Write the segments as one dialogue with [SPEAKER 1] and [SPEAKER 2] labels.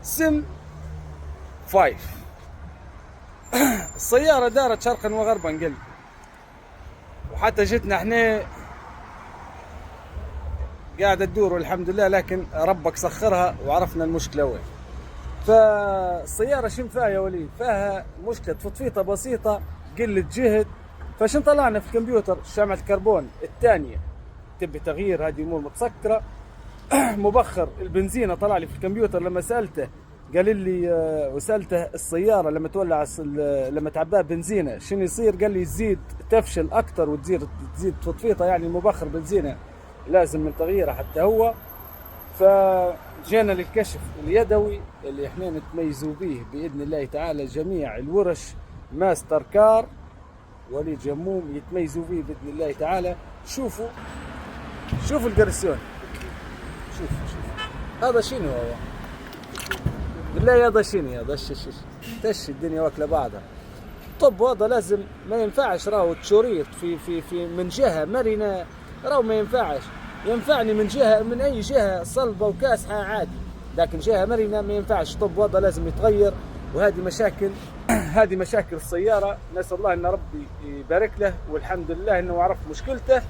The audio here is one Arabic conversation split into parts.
[SPEAKER 1] سم 5. السيارة دارت شرقا وغربا قل، وحتى جتنا احنا قاعدة تدور والحمد لله، لكن ربك سخرها وعرفنا المشكلة وين. فالسيارة شن فيها يا وليد؟ فيها مشكلة فطفيطة بسيطة، قلة جهد. فشن طلعنا في الكمبيوتر شمعة الكربون الثانية تبي تغيير، هذه امور متسكرة. مبخر البنزينة طلع لي في الكمبيوتر لما سألته، قال لي وسألته السيارة لما تولع لما تعباها بنزينة شنو يصير؟ قال لي تزيد تفشل أكثر وتزيد فطفيطة، يعني المبخر بنزينة لازم من تغييره حتى هو. فجينا للكشف اليدوي اللي احنا نتميزوا به بإذن الله تعالى. جميع الورش ماستر كار وليد جموم يتميزوا به بإذن الله تعالى. شوفوا القرسون، شوف هذا شنو هو بالله؟ هذا شنو هذا؟ تش الدنيا واكله بعضها. طب هذا لازم ما ينفعش راهو تشريط في من جهه مرنه، راهو ما ينفعش. ينفعني من جهه، من اي جهه صلبه وكاسحه عادي، لكن جهه مرنه ما ينفعش. طب هذا لازم يتغير، وهذه مشاكل هذه مشاكل السياره. نسال الله ان ربي يبارك له، والحمد لله انه عرف مشكلته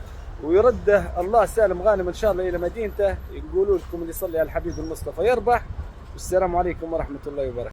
[SPEAKER 1] ويرده الله سالم غانم ان شاء الله الى مدينته. يقولوا لكم اللي يصلي على الحبيب المصطفى يربح. والسلام عليكم ورحمه الله وبركاته.